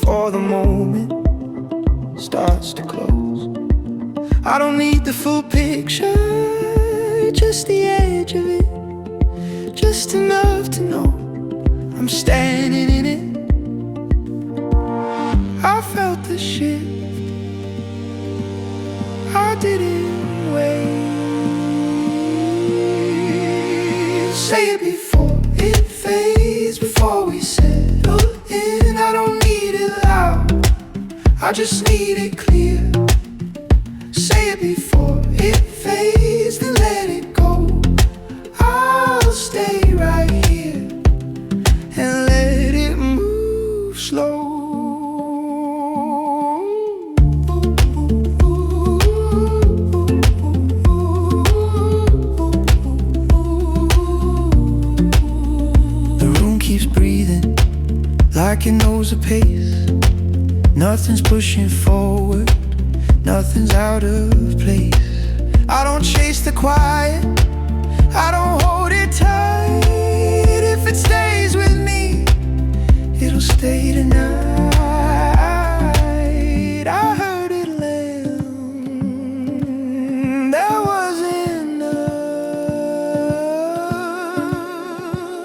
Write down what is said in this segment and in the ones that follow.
before the moment starts to close. I don't need the full picture, just the edge of it, just enough to know I'm standing in it. I felt the shift, I didn't wait. Say it before it fades, before we settle in. I don't need it loud, I just need it clear. Say it before it fades, then let it go. I'll stay right here and let it move slow. Like it knows the pace, nothing's pushing forward, nothing's out of place. I don't chase the quiet, I don't hold it tight. If it stays with me, it'll stay tonight. I heard it land, that was enough.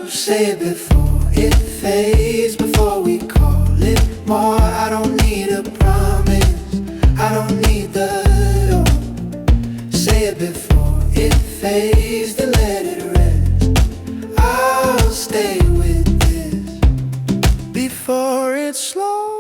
Say it before it fades, before we call it more. I don't need a promise, I don't need the door. Say it before it fades, then let it rest. I'll stay with this before it's slow.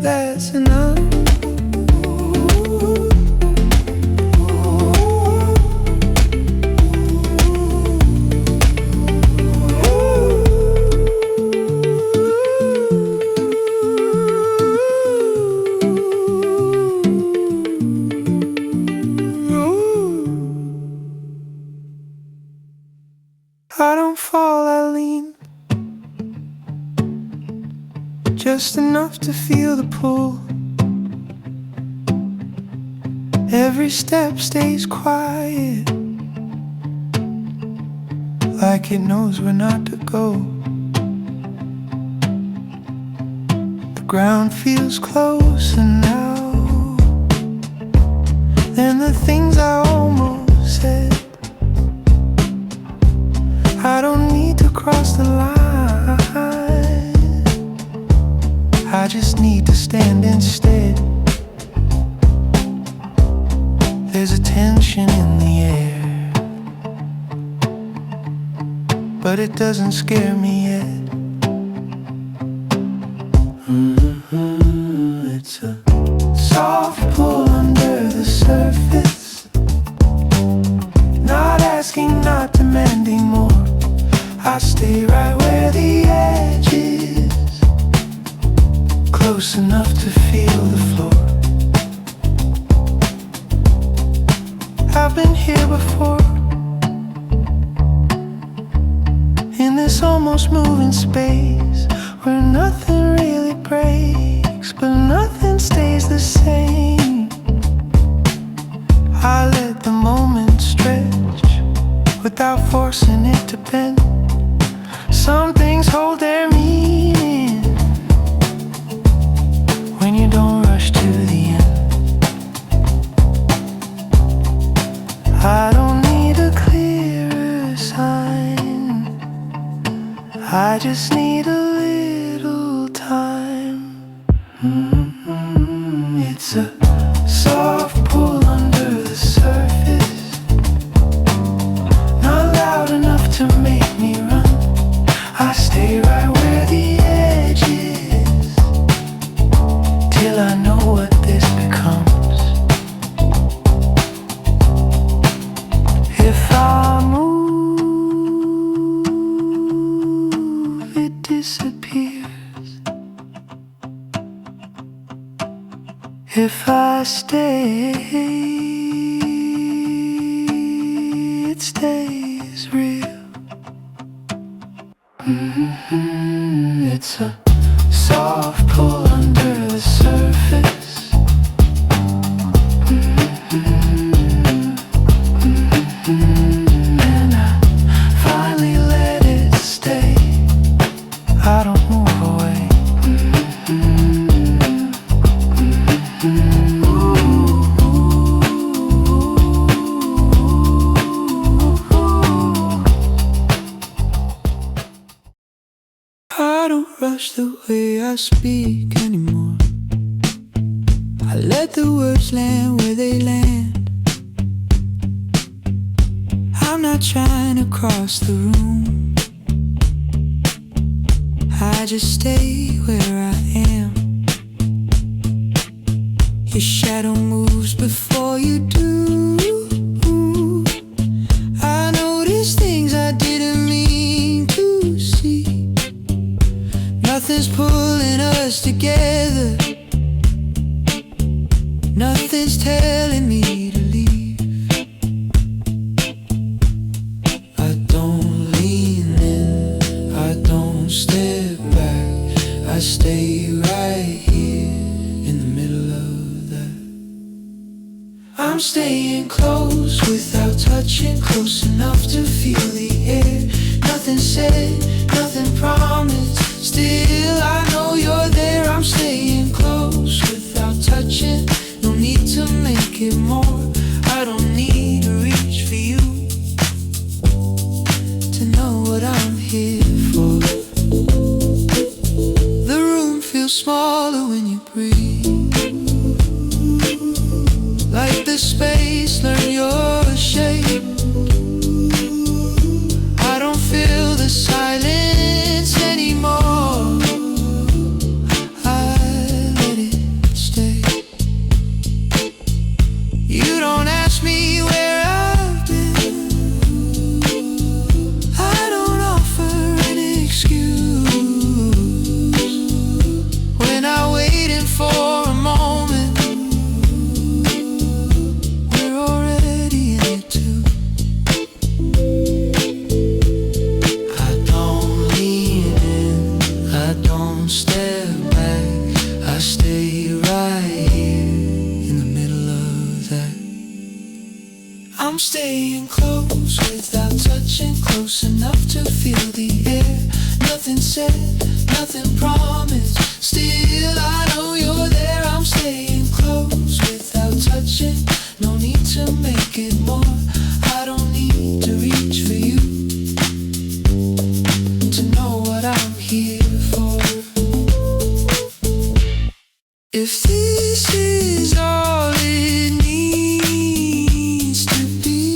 That's enough. I don't fall, I lean, just enough to feel the pull. Every step stays quiet, like it knows where not to go. The ground feels closer now than the things I almost said. I don't need to cross the line, I just need to stand instead. There's a tension in the air, but it doesn't scare me yet. It's a soft pull under the surface, not asking, not demanding more. I stay right where the edge is, close enough to feel the floor. I've been here before, in this almost moving space, where nothing really breaks, but nothing stays the same. I let the moment stretch, without forcing it to bend. Some things hold their meaning when you don't rush to the end. I don't need a clearer sign, I just need a little time. It's a soft pull under the surface, not loud enough to make me run. I stay right where the edge is, till I know what this becomes. If I move, it disappears. If I stay, it stays real. It's a soft pull under the surface. And I finally let it stay. I don't move away. I don't rush the way I speak anymore. I let the words land where they land. I'm not trying to cross the room. I just stay where I am. Your shadow moves before you do. I notice things I didn't mean to see. Nothing's pulling us together. Nothing's telling me to leave. I don't lean in, I don't step back. I stay right here in the middle of that. I'm staying close without touching, close enough to feel the air. Nothing said, nothing promised. Still I know you're there. I'm staying close without touching. No need to make it more. I don't need to reach for you to know what I'm here for. The room feels smaller when you breathe. Like the space, learn your shape. I don't feel the silence anymore. I let it stay. You don't ask me where I've been. I don't offer an excuse. When I'm waiting for a moment, we're already in it too. I don't lean in, I don't step back. I stay right here in the middle of that. I'm staying close without touching, close enough to feel the air. Nothing said, nothing promised. Still I know you're there. I'm staying close without touching. No need to make it more. I don't need to reach for you to know what I'm here for. If this is all it needs to be,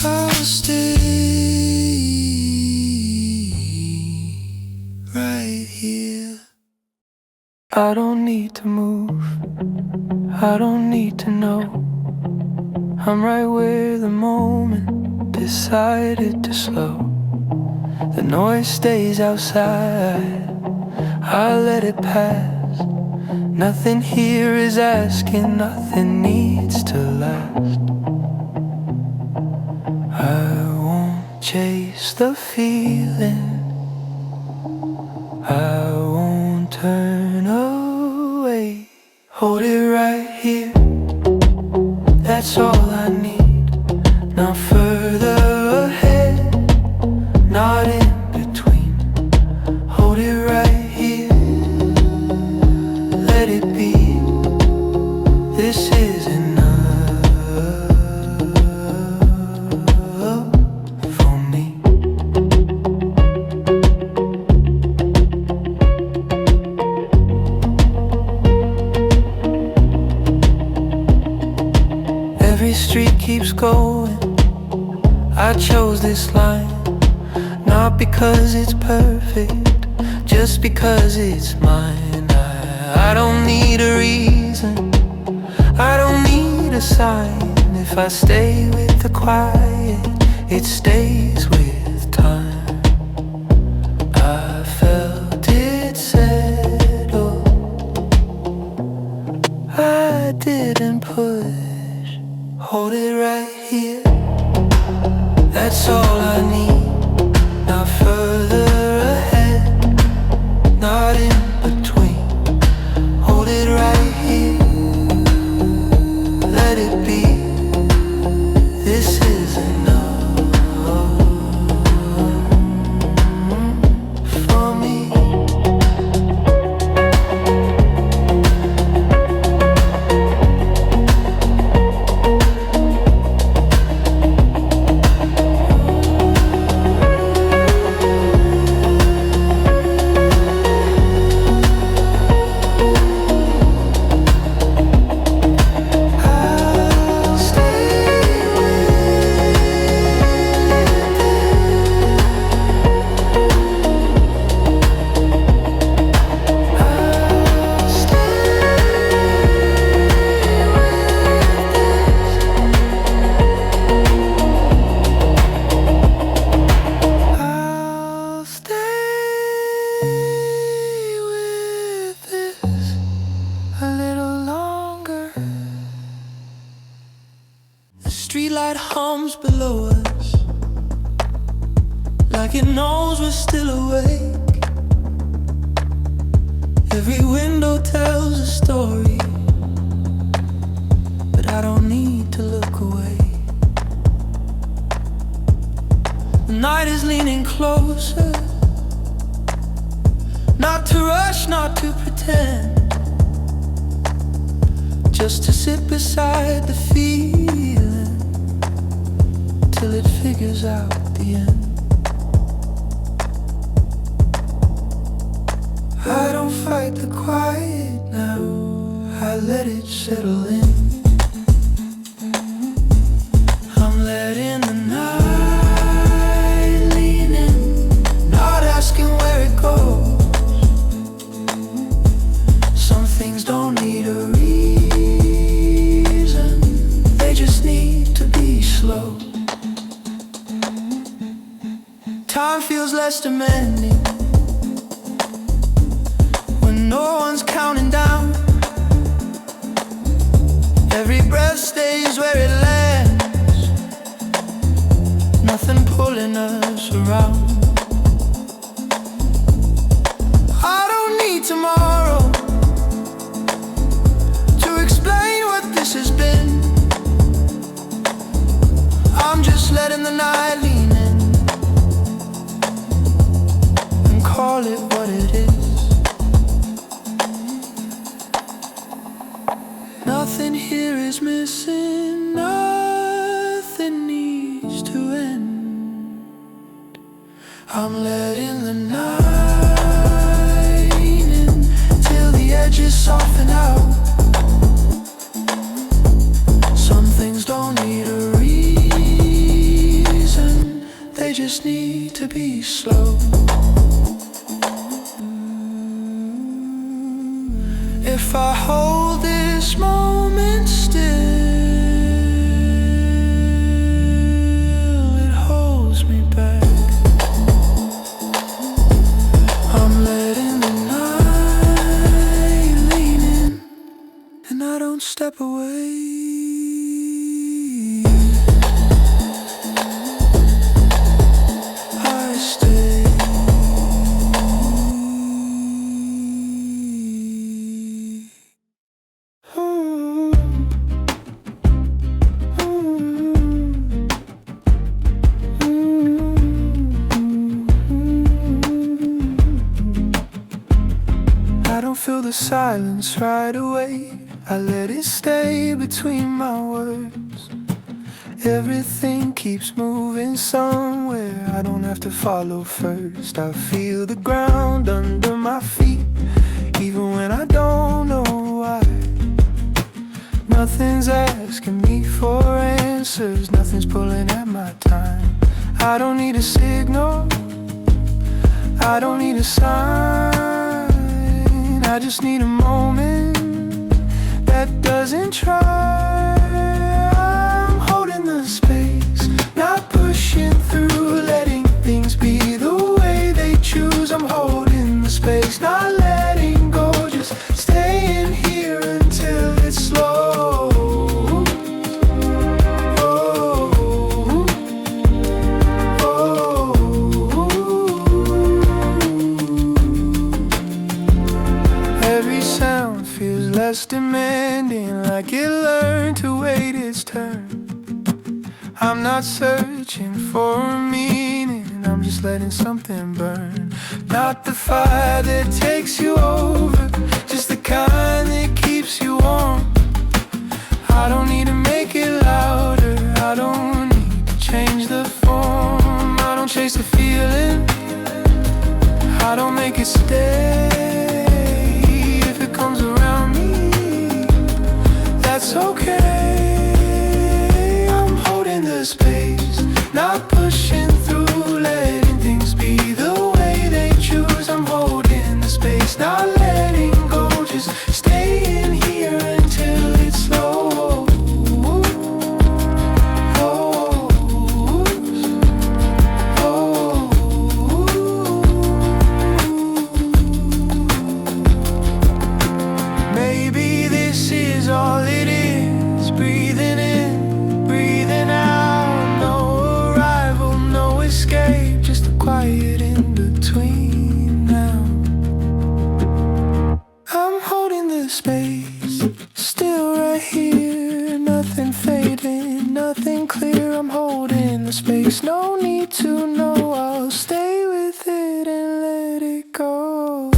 I'll stay right here. I don't need to move, I don't need to know. I'm right where the moment decided to slow. The noise stays outside, I let it pass. Nothing here is asking, nothing needs to last. I won't chase the feeling, I won't turn away. Hold it right here, that's all I need. Not further ahead, not in between. Hold it right here, let it be. This is enough for me. Every street keeps going. I chose this line, not because it's perfect, just because it's mine. I don't need a reason, I don't need a sign. If I stay with the quiet, it stays with time. I felt it settle, I didn't push hold it right here. That's all I need. Not further ahead, not in between. Hold it right here. Let it be. This is enough for me. Streetlight hums below us, like it knows we're still awake. Every window tells a story, but I don't need to look away. The night is leaning closer, not to rush, not to pretend, just to sit beside the feeling till it figures out the end. I don't fight the quiet now, I let it settle in. I'm letting the night lean in, not asking where it goes. Some things don't need a reason, they just need to be slow. Time feels less demanding when no one's counting down. Every breath stays where it lands, nothing pulling us around. I don't need tomorrow to explain what this has been. I'm just letting the night lean in, call it what it is. Nothing here is missing, nothing needs to end. I'm letting the night in till the edges soften out. Some things don't need a reason, they just need to be slow. If I hold this moment still, it holds me back. I'm letting the night lean in, and I don't step away. I stay. Feel the silence right away, I let it stay between my words. Everything keeps moving somewhere, I don't have to follow first. I feel the ground under my feet, even when I don't know why. Nothing's asking me for answers, nothing's pulling at my time. I don't need a signal, I don't need a sign, I just need a moment that doesn't try. I'm holding the space, not pushing through, letting things be the way they choose. I'm holding the space, not letting go, just staying here until it's slow. like it learned to wait its turn. I'm not searching for a meaning, I'm just letting something burn. Not the fire that takes you over, just the kind that keeps you warm. I don't need to make it louder, I don't need to change the form. I don't chase the feeling, I don't make it stay. If it comes around me, that's okay. I'm holding the space, not pushing through, letting things be the way they choose. I'm holding the space, not letting go, just staying here until it's slow. Maybe this is all it is, breathing in, breathing out. No arrival, no escape, just a quiet in between now. I'm holding the space, still right here, nothing fading, nothing clear. I'm holding the space, no need to know, I'll stay with it and let it go.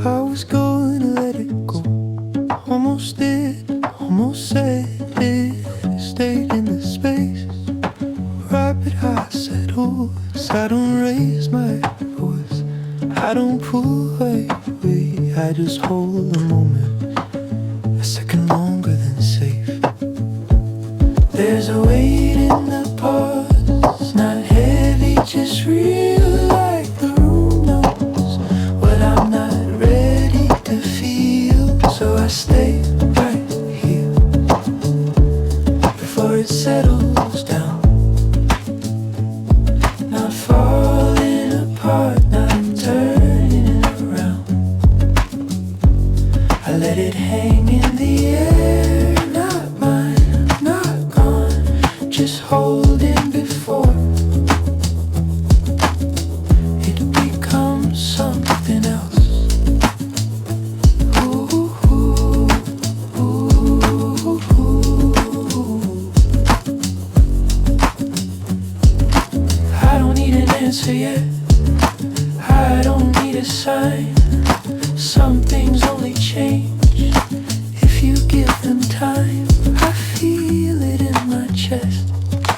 I was gonna let it go, almost did, almost said it. Stayed in the space, right but I settle. I don't raise my voice, I don't pull away. I just hold the moment a second longer than safe. There's a weight in the pause, not heavy, just real, like the room knows what I'm not ready to feel. So I stay right here before it settles down. Not falling apart, not turning around. I let it hang in the air, not mine, not gone, just holding before it becomes something else. Ooh, ooh, ooh, ooh. I don't need an answer yet, I don't need a sign. Some things only change if you give them time. I feel it in my chest,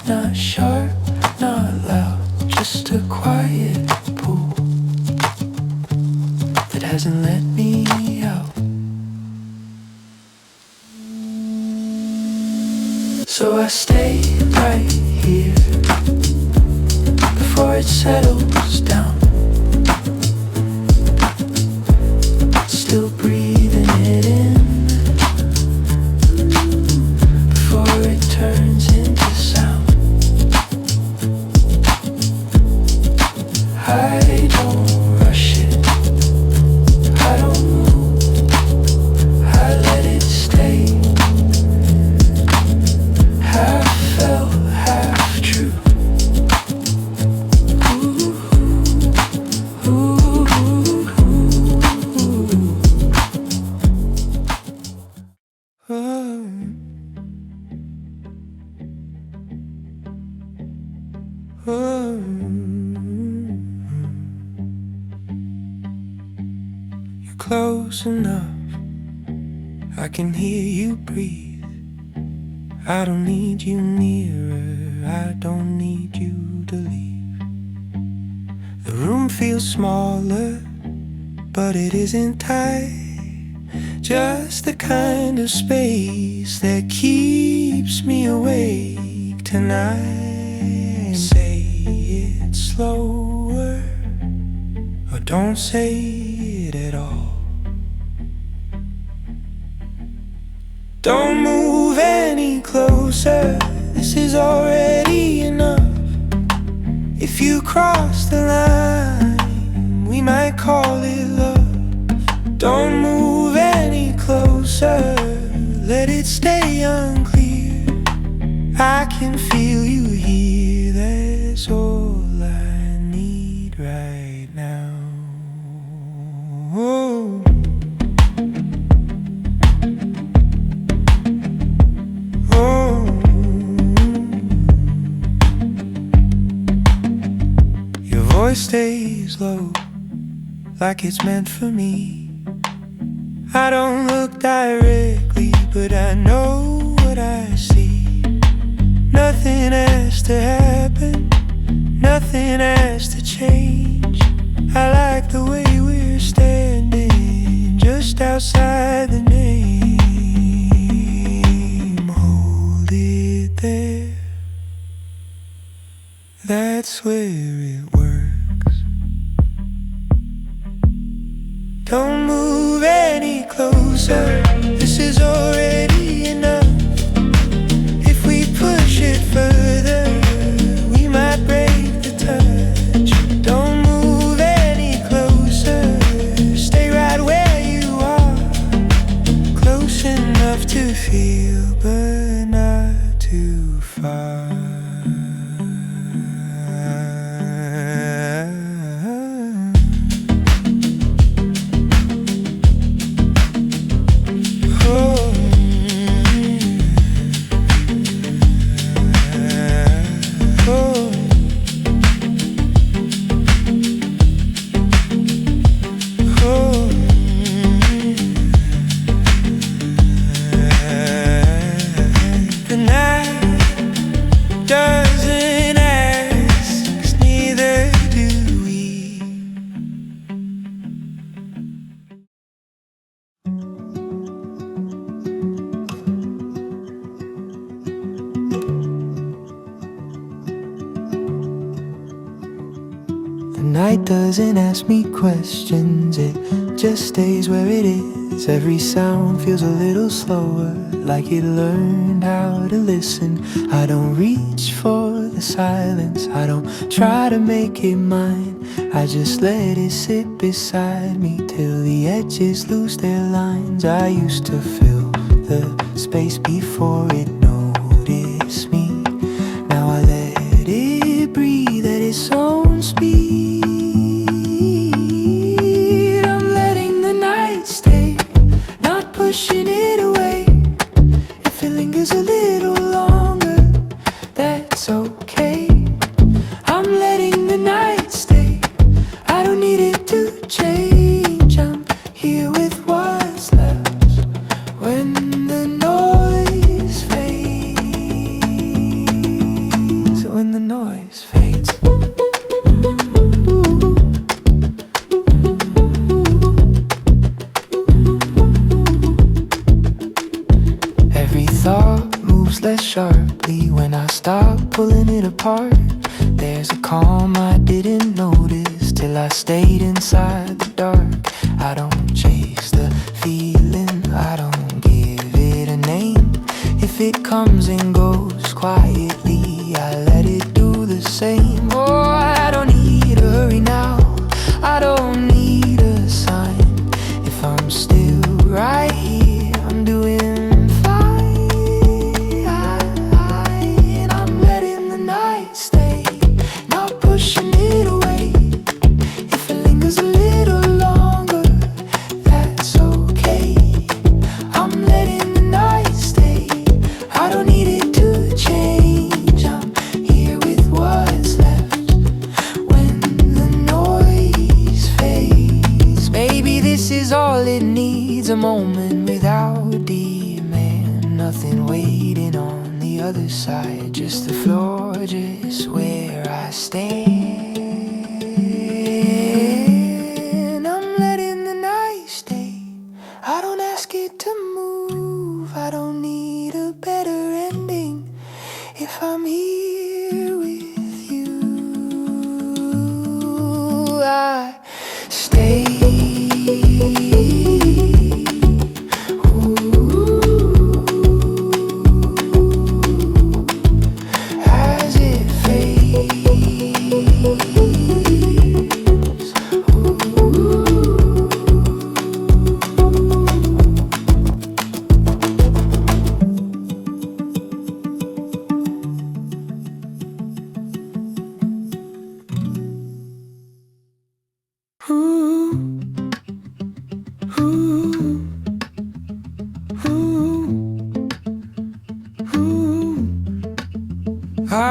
not sharp, not loud, just a quiet pull that hasn't let me out. So I stay right here before it settles down. Still breathing it in before it turns into sound. I don't rush it, I don't move, I let it stay. Half felt, half true. Ooh, ooh, ooh, You're close enough, I can hear you breathe. I don't need you nearer, I don't need you to leave. The room feels smaller, but it isn't tight. Just the kind of space that keeps me awake tonight. Say it slower, or don't say it at all. Don't move any closer, this is already enough. If you cross the line, we might call it love. Don't move any closer, let it stay unclear. I can feel you here, that's all I need right now. Oh. Oh. Your voice stays low, like it's meant for me. I don't look directly, but I know what I see. Nothing has to happen, nothing has to change. I like the way we're standing just outside the name. Hold it there, that's where it works. Don't move any closer, this is already enough. If we push it further, we might break the touch. Don't move any closer, stay right where you are. Close enough to feel, but not too far. The night doesn't ask me questions, it just stays where it is. Every sound feels a little slower, like it learned how to listen. I don't reach for the silence, I don't try to make it mine. I just let it sit beside me till the edges lose their lines. I used to fill the space before it noticed me. Now I let it breathe at its own speed. Pushing it away, if it lingers a little longer, that's okay. I'm letting the night stay, I don't need it to change. I'm here with what's left when the noise fades. When the noise fades. Thought moves less sharply when I stop pulling it apart. There's a calm I didn't notice till I stayed inside the dark. I don't chase the feeling, I don't give it a name. If it comes and goes quietly, I let it do the same. Oh, I don't need a hurry now, I don't need a sign. If I'm still right here, I'm doing pushing it away. If it lingers a little longer, that's okay. I'm letting the night stay, I don't need it to change. I'm here with what's left when the noise fades. Baby, this is all it needs, a moment without demand. Nothing waiting on the other side, just the floor, just where I stand. I'm letting the night stay, I don't ask it to move. I don't need a better ending if I'm here with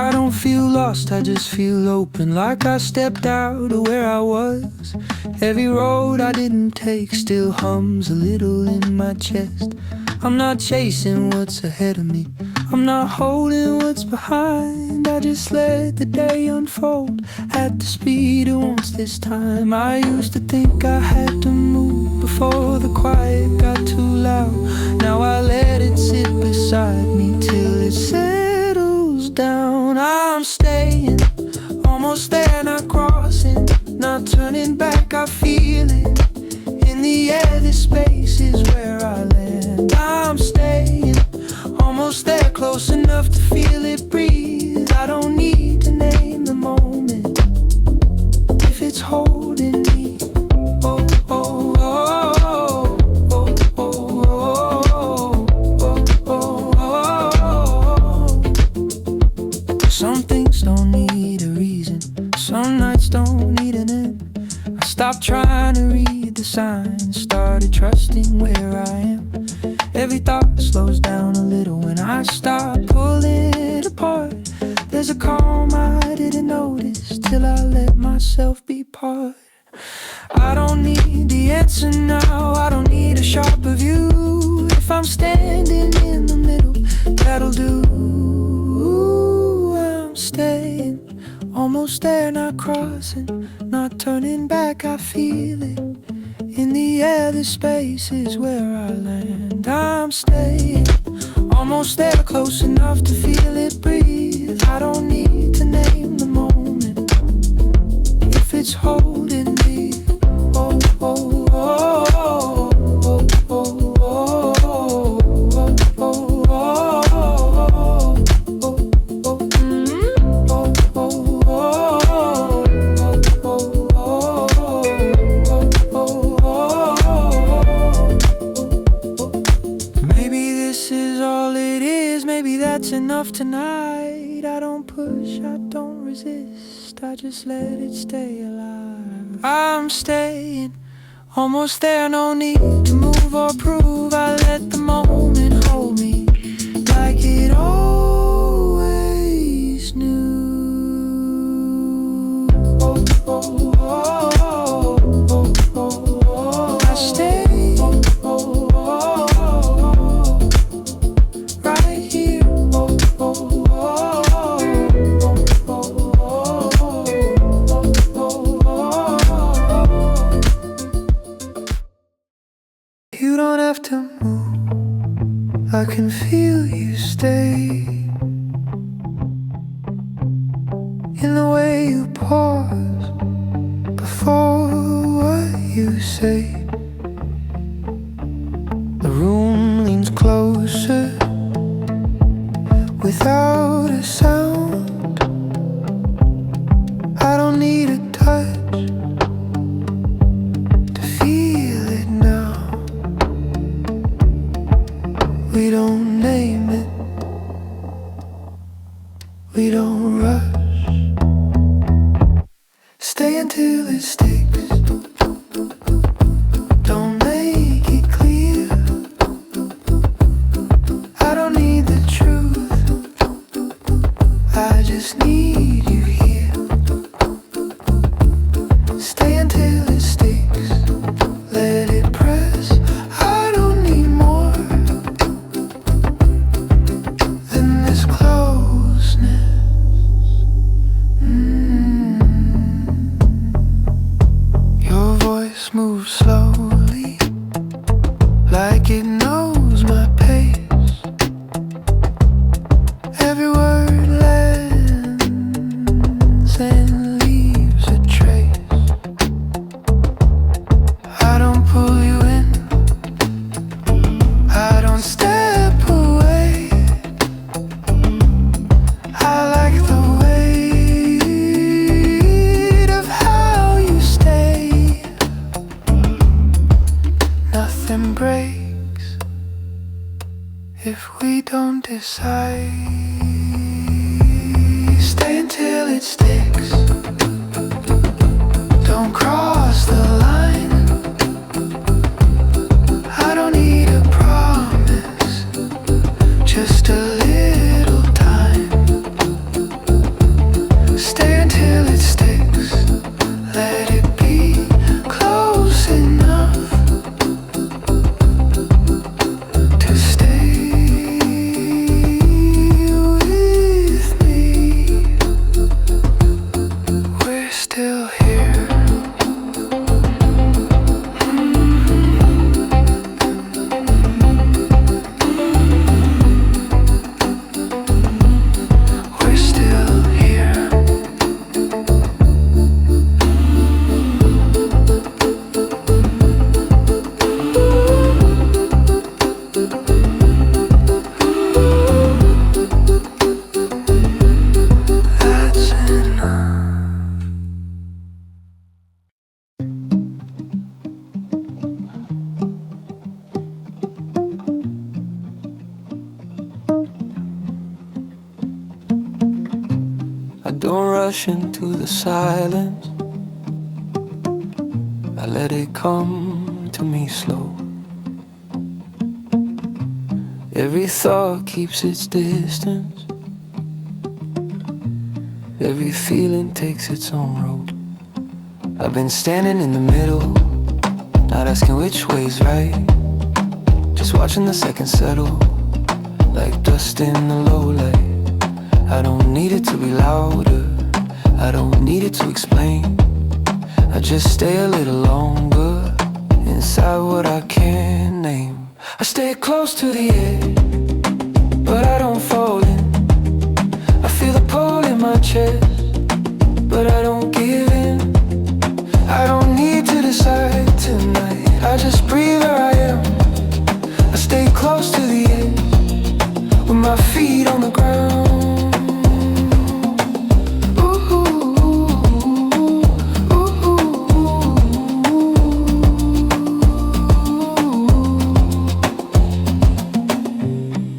I don't feel lost, I just feel open, like I stepped out of where I was. Every road I didn't take still hums a little in my chest. I'm not chasing what's ahead of me, I'm not holding what's behind. I just let the day unfold at the speed it wants this time. I used to think I had to move before the quiet got too loud. Now I let it sit beside me till it settles down. I'm staying, almost there, not crossing, not turning back, I feel it. In the air, this space is where I land. I'm staying, almost there, close enough to feel it breathe. I don't need to name the moment if it's holding me. Oh, oh, oh, oh, oh, oh, oh, oh, oh. Some things don't need a reason, some nights don't need an end. I stopped trying to read the signs, started trusting where I am. Every thought slows down a little when I stop pulling it apart. There's a calm I didn't notice till I let myself be part. I don't need the answer now, I don't need a sharper view. If I'm standing in the middle, that'll do. I'm staying, almost there, not crossing, not turning back, I feel it. In the air, this space is where I land. I'm staying, almost there, close enough to feel it breathe. I don't need to name the moment if it's holding me. Oh, oh, oh, oh, oh, oh, oh, oh, oh, oh, oh. That's enough tonight. I don't push, I don't resist, I just let it stay alive. I'm staying, almost there, no need to move or prove. I let the moment hold me like it always knew. Oh, oh, oh, oh, oh, oh, oh. I stay. You don't have to move, I can feel you stay. In the way you pause before what you say. The room leans closer without a sound. I don't need a touch to feel it now. We don't name it, we don't rush. Stay until it sticks, don't make it clear. I don't need the truth, I just need you here. Stay until it sticks, let it press. I don't need more than this closeness. Your voice moves slowly, like it knows my pace. Every word lands and leaves a trace. I don't pull you in, I don't step away. I like the weight of how you stay. Nothing breaks if we don't decide. Stay until it sticks, don't cross the line. I don't need a promise, just a little time. I don't rush into the silence. I let it come to me slow. Every thought keeps its distance. Every feeling takes its own road. I've been standing in the middle, not asking which way's right, just watching the seconds settle like dust in the low light. I don't need it to be louder, I don't need it to explain. I just stay a little longer inside what I can't name. I stay close to the edge, but I don't fall in. I feel the pull in my chest, but I don't give in. I don't need to decide tonight, I just breathe where I am. I stay close to the edge, with my feet on the ground.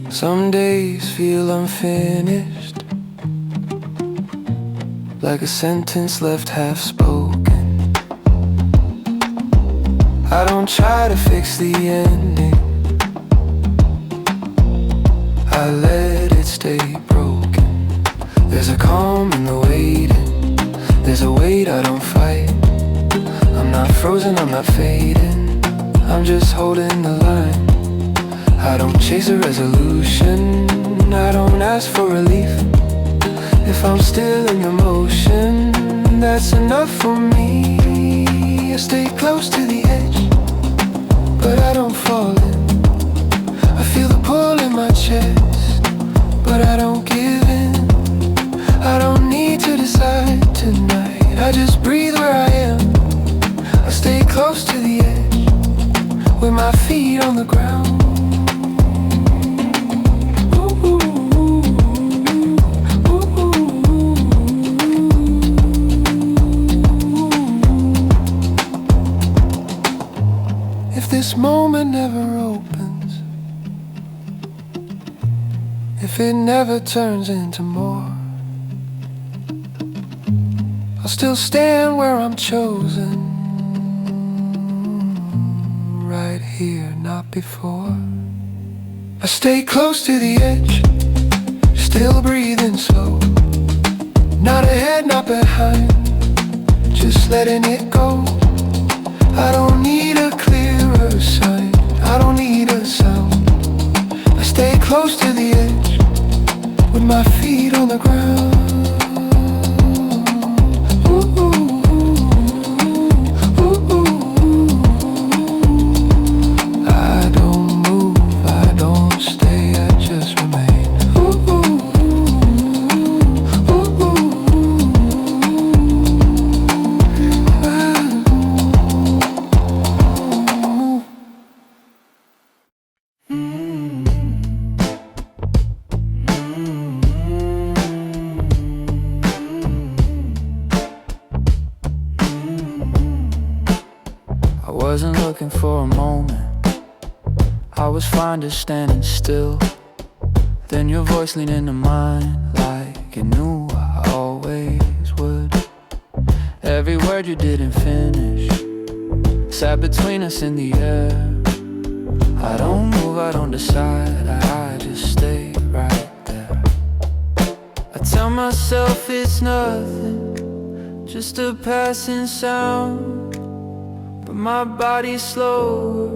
Some days feel unfinished, like a sentence left half spoken. I don't try to fix the ending, I let it stay broken. There's a calm in the waiting, there's a weight I don't fight. I'm not frozen, I'm not fading, I'm just holding the line. I don't chase a resolution, I don't ask for relief. If I'm still in emotion, that's enough for me. I stay close to the edge, but I don't fall in. I feel the pull in my chest, but I don't give in. I don't need to decide tonight, I just breathe where I am. I stay close to the edge, with my feet on the ground. If this moment never opens, if it never turns into more, I'll still stand where I'm chosen, right here, not before. I stay close to the edge, still breathing slow, not ahead, not behind, just letting it go. I don't need a clearer sign, I don't need a sound. I stay close to the edge, with my feet on the ground. I don't move, I don't stay, I just remain. I wasn't looking for a moment, I was fine just standing still. Then your voice leaned into mine like you knew I always would. Every word you didn't finish sat between us in the air. I don't move, I don't decide, I just stay right there. I tell myself it's nothing, just a passing sound, but my body's slower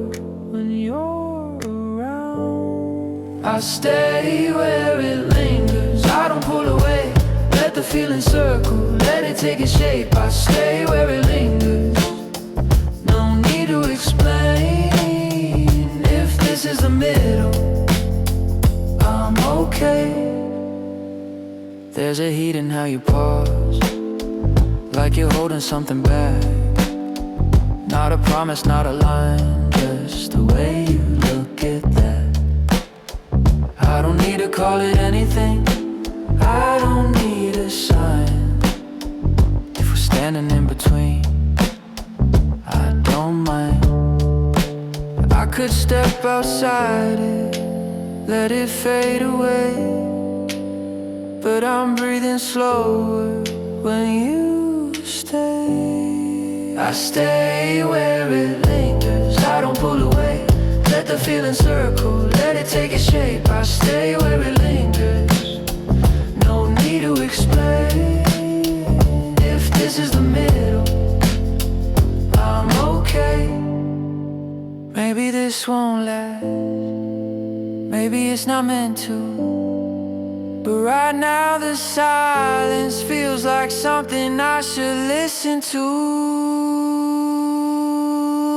when you're around. I stay where it lingers, I don't pull away, let the feeling circle, let it take its shape. I stay where it lingers, no need to explain. If this is the middle, I'm okay. There's a heat in how you pause, like you're holding something back. Not a promise, not a line, just the way you look at that. I don't need to call it anything, I don't need a sign. If we're standing in between, I don't mind. I could step outside it, let it fade away. but I'm breathing slower when you stay. I stay where it lingers, I don't pull away. Let the feeling circle, let it take its shape. I stay where it lingers, no need to explain. If this is the middle, I'm okay. Maybe this won't last, maybe it's not meant to. But right now the silence feels like something I should listen to.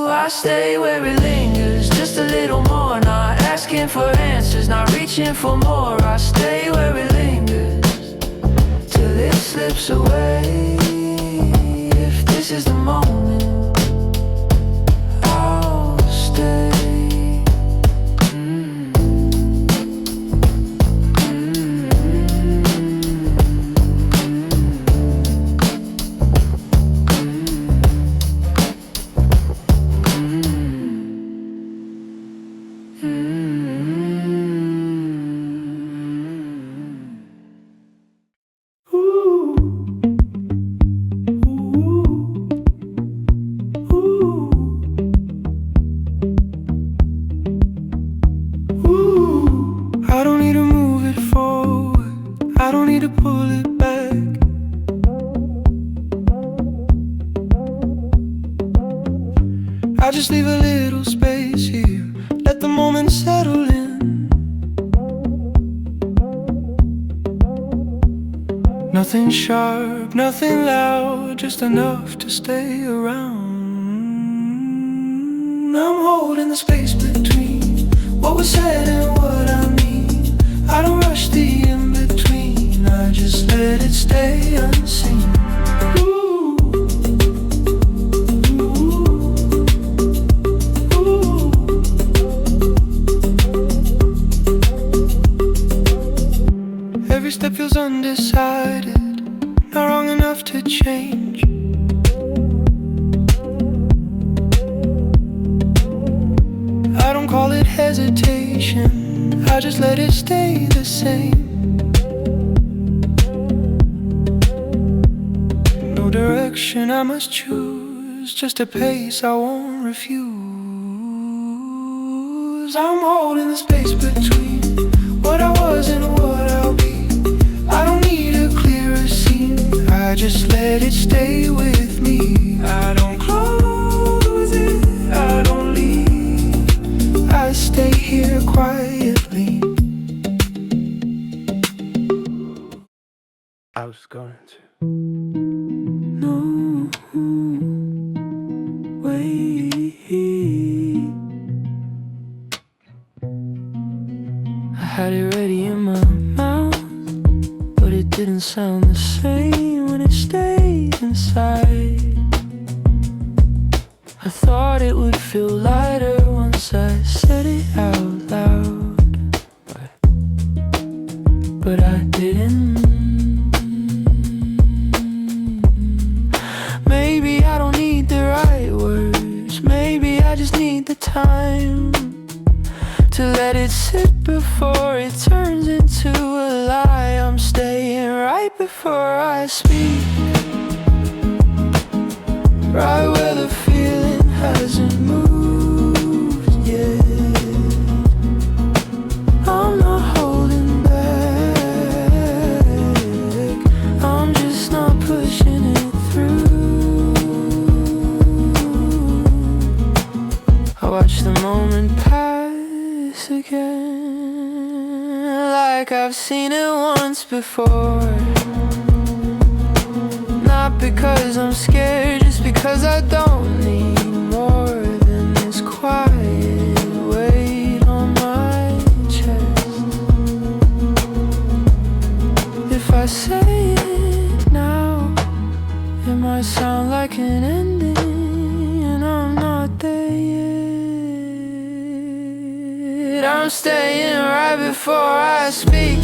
I stay where it lingers, just a little more. Not asking for answers, not reaching for more. I stay where it lingers, till it slips away. If this is the moment, I'll stay. I just leave a little space here, let the moment settle in. Nothing sharp, nothing loud, just enough to stay around. I'm holding the space between what was said and what I mean. I don't rush the in-between, I just let it stay unseen. Every step feels undecided, not wrong enough to change. I don't call it hesitation, I just let it stay the same. No direction I must choose, just a pace I won't refuse. I'm holding the space between what I was and what I'll be. I don't need a clearer scene, I just let it stay with me. I don't close it, I don't leave, I stay here quietly. I was going to no way. I had it ready in my mouth, but it didn't sound the same when it stayed inside. I thought it would feel lighter once I said it out loud, but I didn't. Maybe I don't need the right words, maybe I just need the time to let it sit before it turns into a lie. I'm staying right before I speak, right where the feeling hasn't moved yet. I'm not holding back, I'm just not pushing it through. I watch the moment pass again, like I've seen it once before. Not because I'm scared, just because I don't need more than this quiet weight on my chest. If I say it now, it might sound like an ending, and I'm not there yet. I'm staying right before I speak,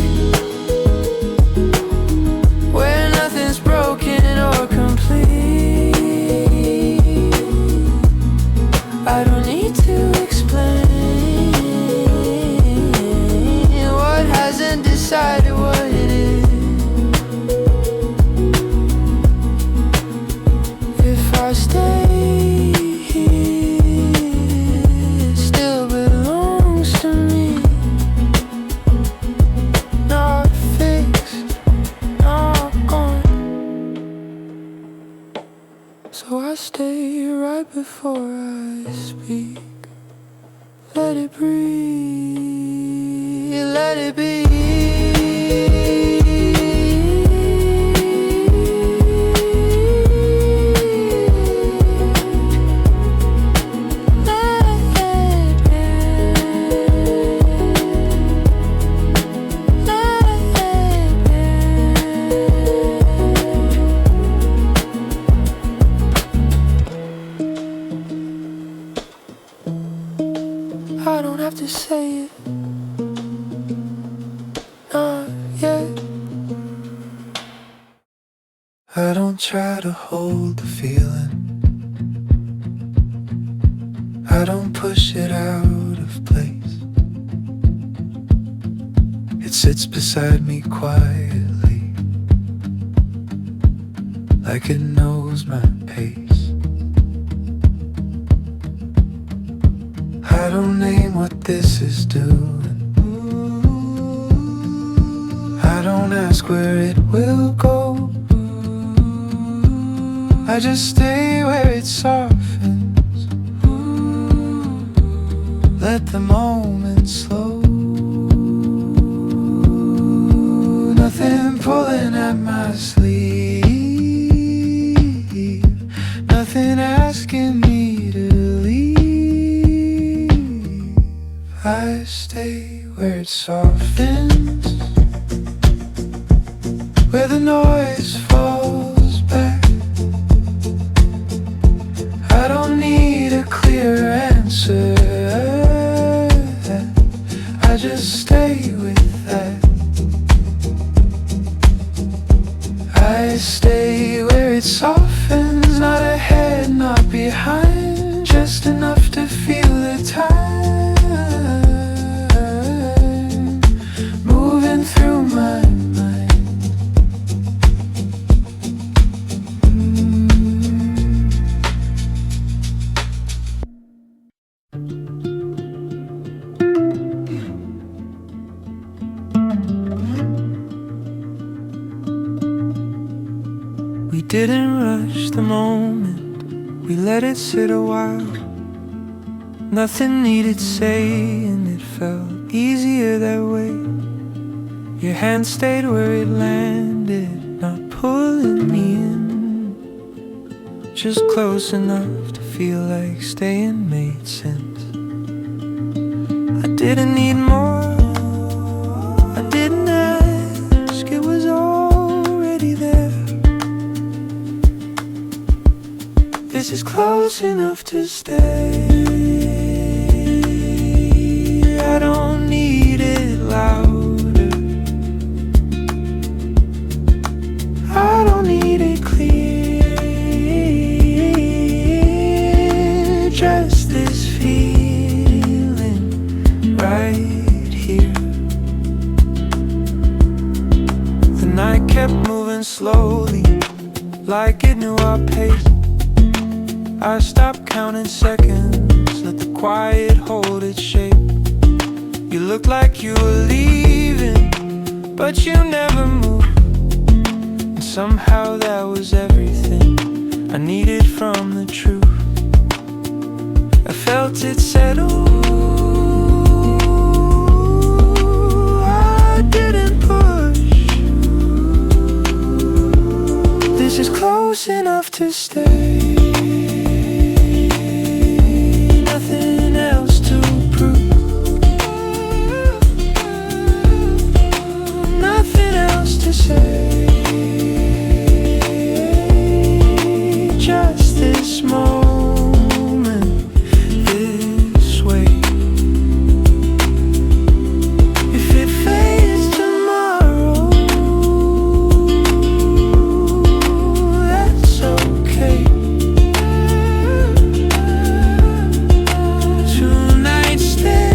where nothing's broken or complete. I don't need to explain what hasn't decided what it is. So I stay right before I speak. Let it breathe, let it be. I don't have to say it, not yet. I don't try to hold the feeling, I don't push it out of place. It sits beside me quietly, like it knows my pace. I don't name what this is doing, I don't ask where it will go. I just stay where it softens, let the moment slow. Nothing pulling at my sleeve, nothing asking me to leave. I stay where it softens, where the noise falls back. I don't need a clear answer, I just stay with that. I stay where it softens, not ahead, not behind, just enough to feel the time moving through my mind. We didn't rush the moment, we let it sit a while. Nothing needed saying, it felt easier that way. Your hand stayed where it landed, not pulling me in, just close enough to feel like staying made sense. I didn't need more, I didn't ask, it was already there. This is close enough to stay. I don't need it louder, I don't need it clear, just this feeling right here. The night kept moving slowly, like it knew our pace. I stopped counting seconds, let the quiet hold its shape. You looked like you were leaving, but you never moved. And somehow that was everything I needed from the truth. I felt it settle, I didn't push. This is close enough to stay. Nothing else to prove, nothing else to say, just this moment, this way. If it fades tomorrow, that's okay. Tonight stay.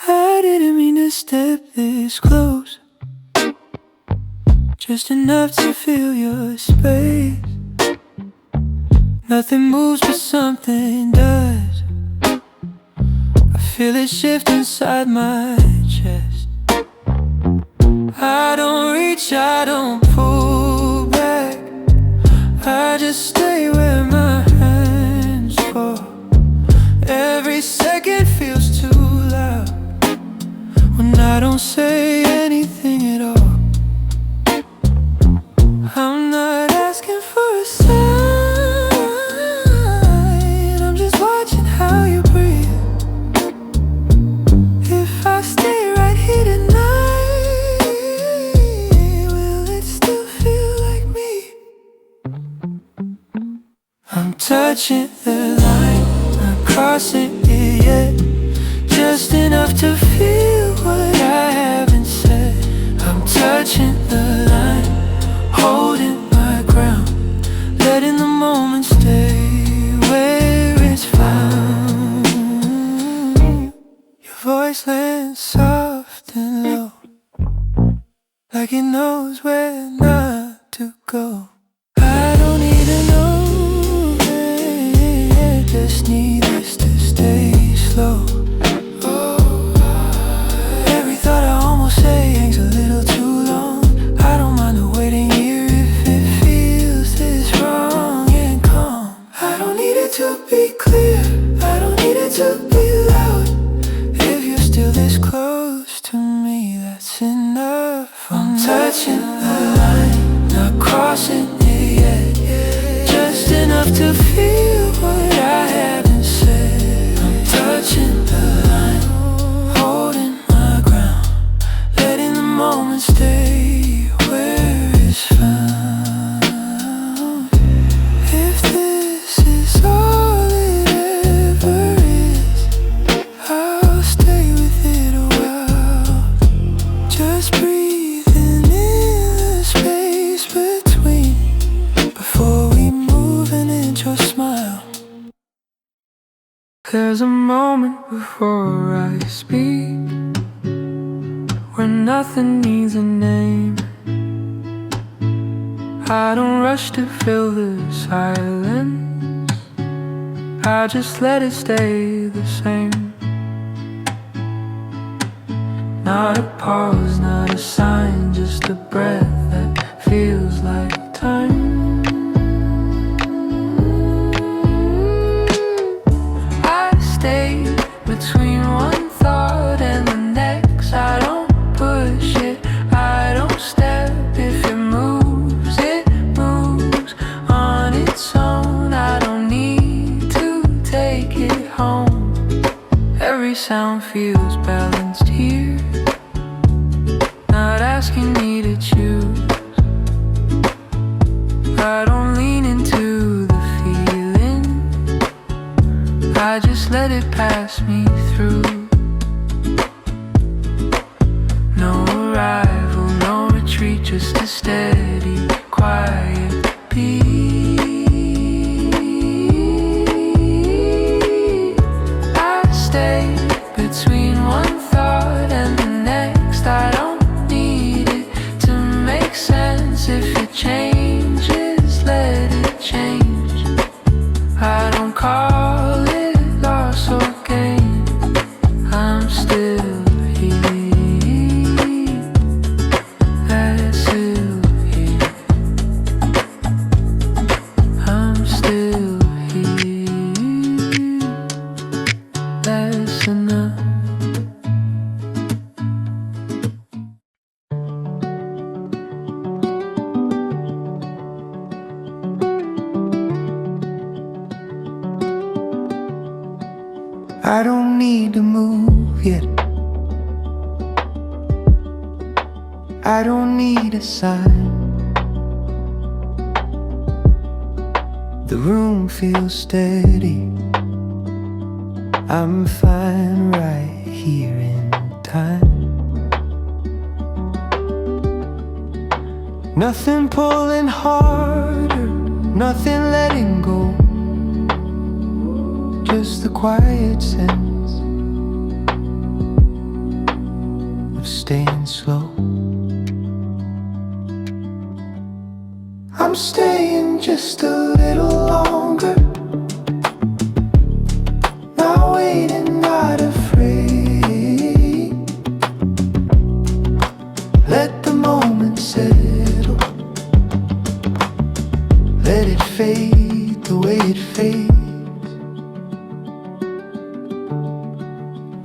I didn't mean to step this close, just enough to fill your space. Nothing moves but something does. I feel it shift inside my chest. I don't reach, I don't pull back. I just stay where my hands fall. Every second feels too loud when I don't say anything at all. I'm not asking for a sign, I'm just watching how you breathe. If I stay right here tonight, will it still feel like me? I'm touching the line, not crossing it yet, just enough to feel what I haven't said. I'm touching the line, holding my ground, letting the moment stay where it's found. Your voice lands soft and low, like it knows where not to go. I don't need to know, just need this to stay slow. Every thought I almost say hangs a little too long. I don't mind the waiting here if it feels this wrong and calm. I don't need it to be clear, I don't need it to be loud. If you're still this close to me, that's enough. I'm touching the line, not crossing it yet, just enough to feel what I haven't said. I'm touching the line, holding my ground, letting the moment stay where it's found. If this is all it ever is, I'll stay with it a while, just breathing in the space between, before we move and end your smile. There's a moment before I speak, where nothing needs a name. I don't rush to fill the silence, I just let it stay the same. Not a pause, not a sign, just a breath that feels like time. Between one thought and the next, I don't push it, I don't step. If it moves on its own. I don't need to take it home. Every sound feels balanced here, not asking me to choose. I don't lean into the feeling, I just let it pass me through. No arrival, no retreat, just a steady, quiet beat. I stay between one thought and the next. I don't need it to make sense. If it changes, let it change. I don't call it loss or gain, I'm still here, that's still here. I'm still here, that's enough. I don't need to move yet, I don't need a sign. The room feels steady, I'm fine right here in time. Nothing pulling harder, nothing letting go, just the quiet sense of staying slow. I'm staying just a little longer. Not waiting, not afraid. Let the moment settle. Let it fade the way it fades.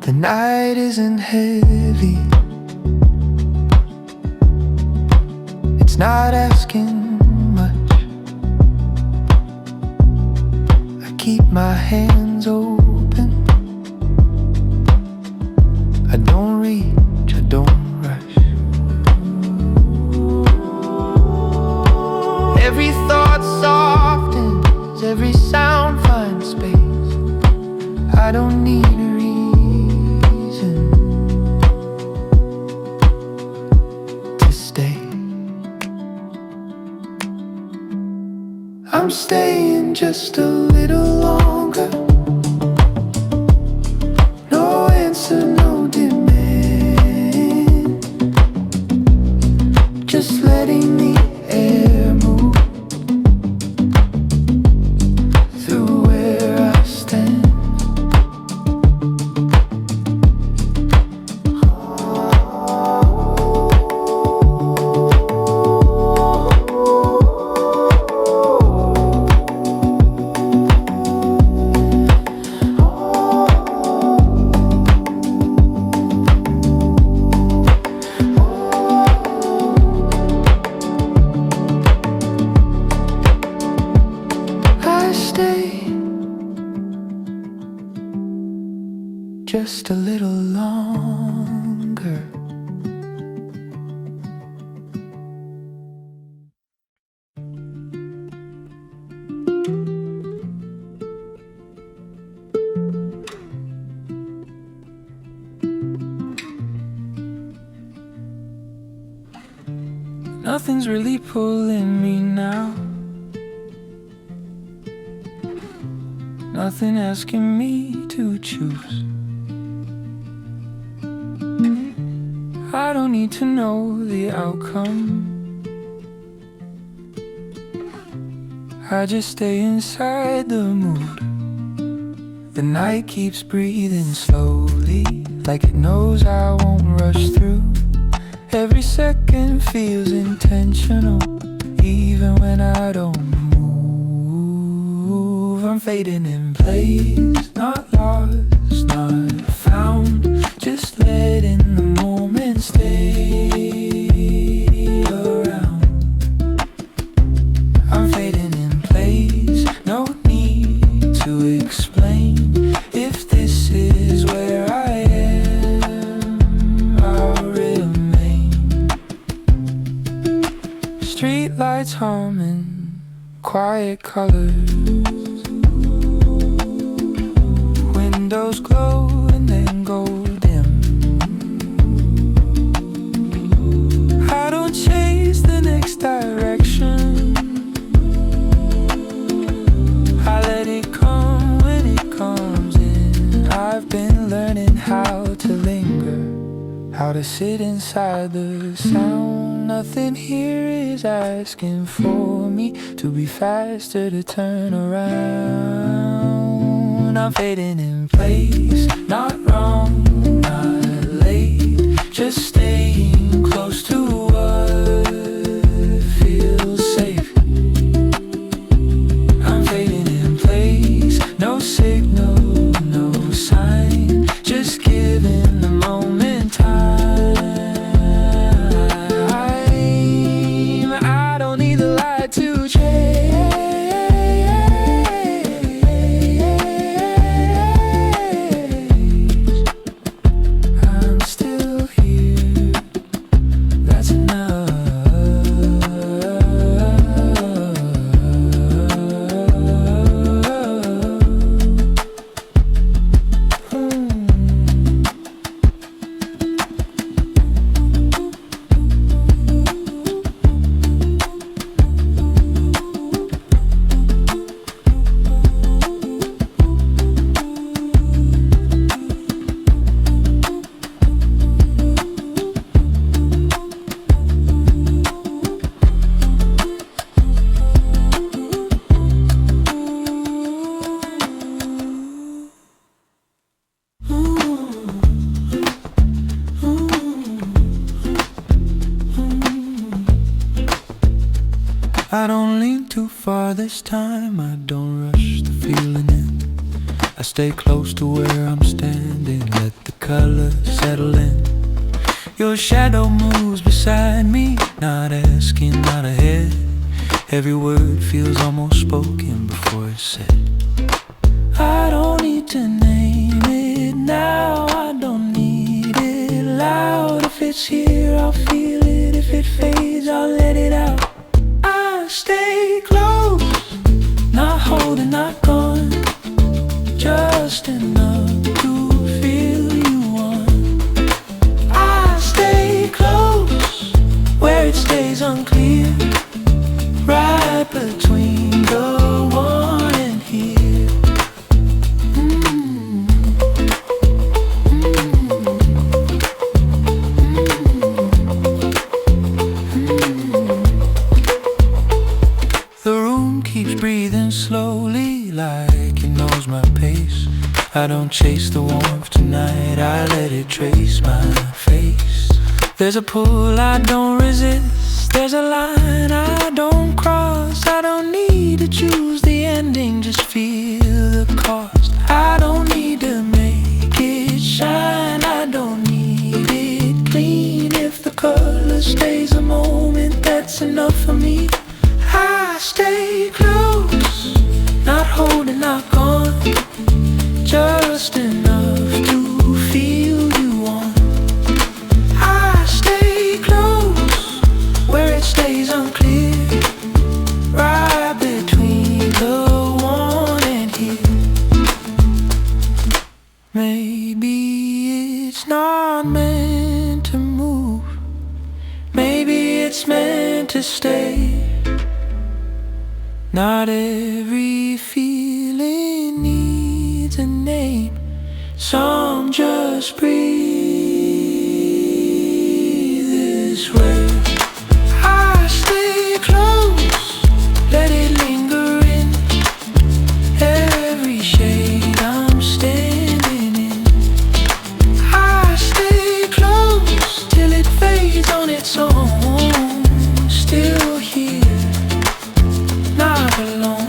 The night isn't heavy. It's not asking much. I keep my hands open. I don't reach, I don't rush. Every thought softens, every sound finds space. I don't need a reason to stay. I'm staying just a little longer. No answer, no demand. Just letting the air move through where I stand. I stay just a little longer. Nothing's really pulling me now. Nothing asking me to choose. I don't need to know the outcome. I just stay inside the mood. The night keeps breathing slowly, like it knows I won't rush through. Every second feels intentional, even when I don't move. I'm fading in place, not lost, not found. Just letting the moment stay around. I'm fading in place, no need to explain. If this is where I am, I'll remain. Street lights humming, quiet colors. Windows glow and then go dim. I don't chase the next direction. I let it come when it comes in. I've been learning how to linger, how to sit inside the sound. Nothing here is asking for me to be faster, to turn around. I'm fading in place, not wrong, not late. Just staying close to what feels safe. I'm fading in place, no signal, no sign. Just giving the moment time. I don't need the light to change. I'm still here. I don't lean too far this time, I don't rush the feeling in. I stay close to where I'm standing, let the color settle in. Your shadow moves beside me, not asking, not ahead. Every word feels almost spoken before it's said. I don't need to name it now, I don't need it loud. If it's here, I'll feel it. If it fades, I'll let it out. I stay close, not holding, not gone, just enough to feel you on. I stay close, where it stays unclear, right between the one and here. The room keeps breathing slowly, like it knows my pace. I don't chase the warmth tonight, I let it trace my face. There's a pull I don't resist, there's a line I don't cross. I don't need to choose the ending, just feel the cost. I don't need to make it shine, I don't need it clean. If the color stays a moment, that's enough for me. I stay close, not holding, not gone, just enough to feel you on. I stay close, where it stays unclear, right between the one and here. Maybe it's not meant to move, maybe it's meant to stay. Not every feeling needs a name, some just breathe this way. I stay close, let it linger in every shade I'm standing in. I stay close till it fades on its own, still here, not alone.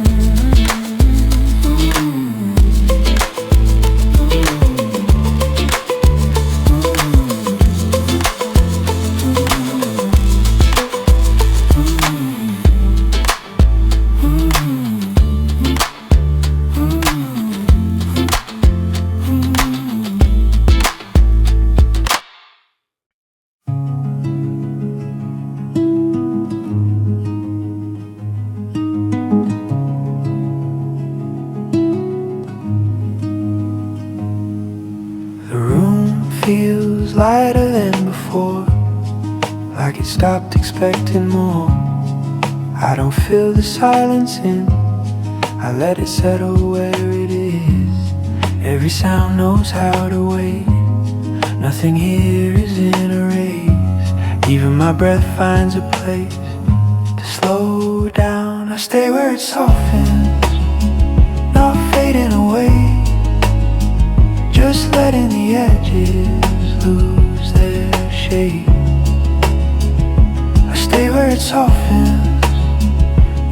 Feels lighter than before, like it stopped expecting more. I don't feel the silence in, I let it settle where it is. Every sound knows how to wait, nothing here is in a race. Even my breath finds a place to slow down. I stay where it softens, not fading away, just letting the edges lose their shape. I stay where it softens,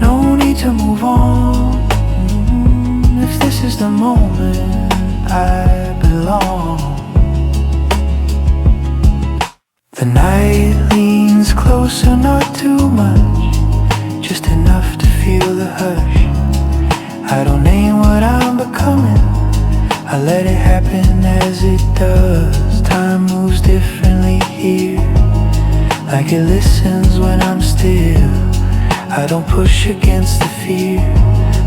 no need to move on. If this is the moment I belong. The night leans closer, not too much, just enough to feel the hush. I don't name what I'm becoming, I let it happen as it does. Time moves differently here, like it listens when I'm still. I don't push against the fear,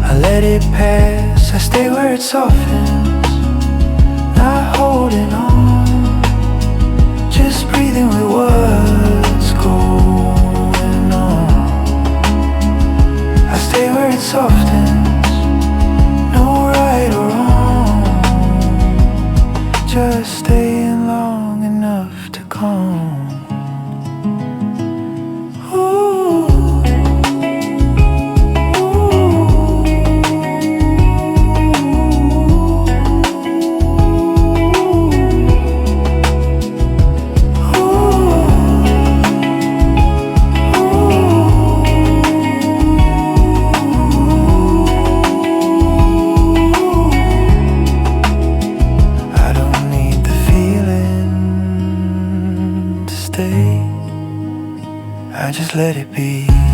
I let it pass. I stay where it softens, not holding on, just breathing with what's going on. I stay where it softens, no right or wrong, just staying long enough to calm. stay, I just let it be.